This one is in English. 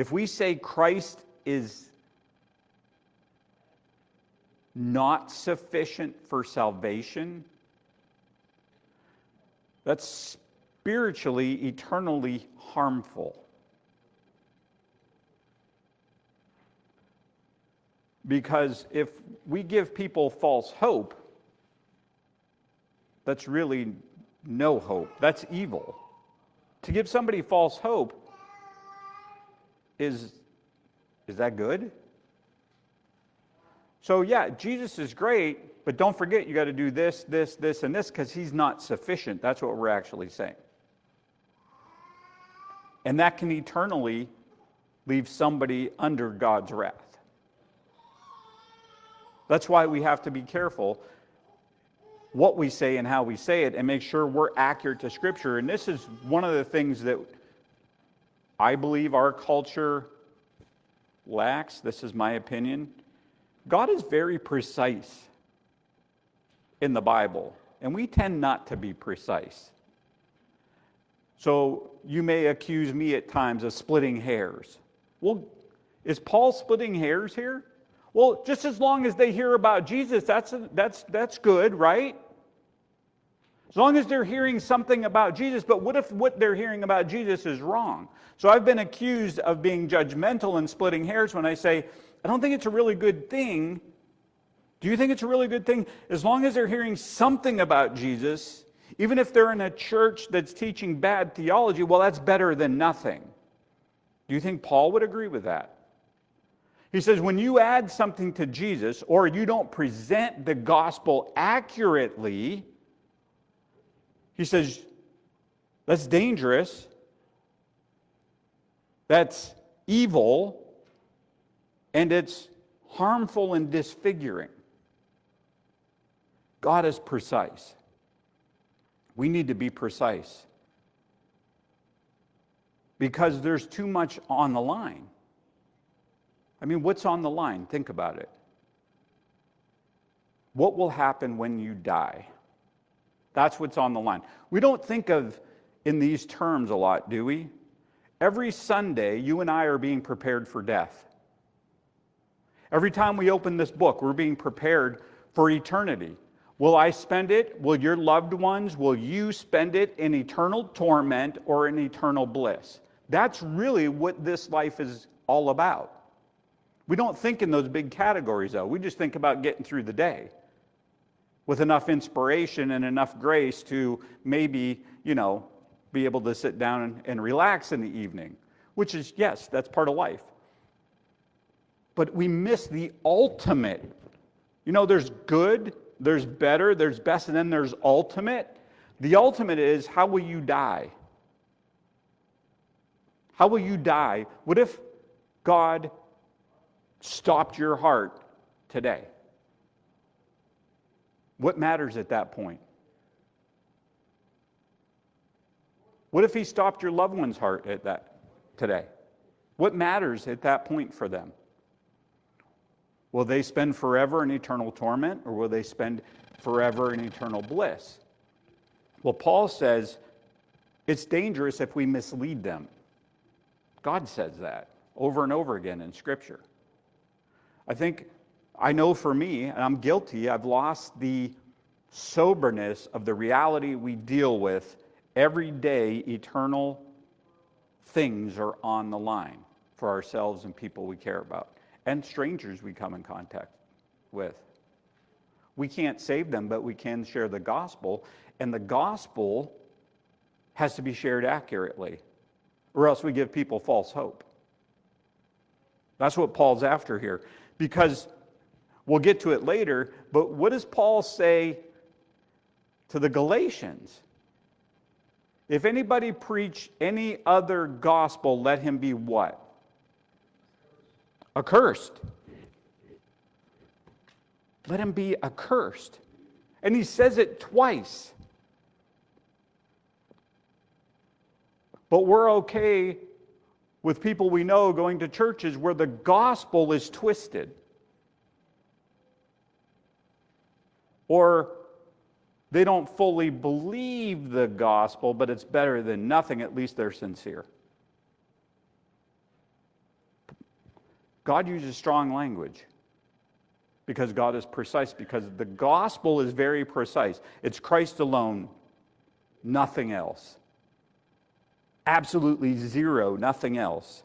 If we say Christ is not sufficient for salvation, that's spiritually, eternally harmful. Because if we give people false hope, that's really no hope. That's evil. To give somebody false hope, is that good? So yeah, Jesus is great, but don't forget you got to do this, this, this, and this because he's not sufficient. That's what we're actually saying. And that can eternally leave somebody under God's wrath. That's why we have to be careful what we say and how we say it and make sure we're accurate to Scripture. And this is one of the things that I believe our culture lacks. This is my opinion. God is very precise in the Bible, and we tend not to be precise. So you may accuse me at times of splitting hairs. Well, is Paul splitting hairs here? Well, just as long as they hear about Jesus, that's good, right? As long as they're hearing something about Jesus, but what if what they're hearing about Jesus is wrong? So I've been accused of being judgmental and splitting hairs when I say, I don't think it's a really good thing. Do you think it's a really good thing? As long as they're hearing something about Jesus, even if they're in a church that's teaching bad theology, well, that's better than nothing. Do you think Paul would agree with that? He says, when you add something to Jesus, or you don't present the gospel accurately, he says, that's dangerous, that's evil, and it's harmful and disfiguring. God is precise. We need to be precise. Because there's too much on the line. I mean, what's on the line? Think about it. What will happen when you die? That's what's on the line. We don't think of in these terms a lot, do we? Every Sunday, you and I are being prepared for death. Every time we open this book, we're being prepared for eternity. Will I spend it? Will your loved ones, will you spend it in eternal torment or in eternal bliss? That's really what this life is all about. We don't think in those big categories, though. We just think about getting through the day with enough inspiration and enough grace to maybe, be able to sit down and relax in the evening, which is, yes, that's part of life. But we miss the ultimate. There's good, there's better, there's best, and then there's ultimate. The ultimate is, how will you die? How will you die? What if God stopped your heart today? What matters at that point? What if he stopped your loved one's heart at that today? What matters at that point for them? Will they spend forever in eternal torment, or will they spend forever in eternal bliss? Well, Paul says it's dangerous if we mislead them. God says that over and over again in Scripture. I know for me, and I'm guilty, I've lost the soberness of the reality we deal with. Every day, eternal things are on the line for ourselves and people we care about, and strangers we come in contact with. We can't save them, but we can share the gospel, and the gospel has to be shared accurately, or else we give people false hope. That's what Paul's after here. Because we'll get to it later, but what does Paul say to the Galatians? If anybody preach any other gospel, let him be what? Accursed. Let him be accursed. And he says it twice. But we're okay with people we know going to churches where the gospel is twisted. Or they don't fully believe the gospel, but it's better than nothing. At least they're sincere. God uses strong language because God is precise, because the gospel is very precise. It's Christ alone, nothing else. Absolutely zero, nothing else.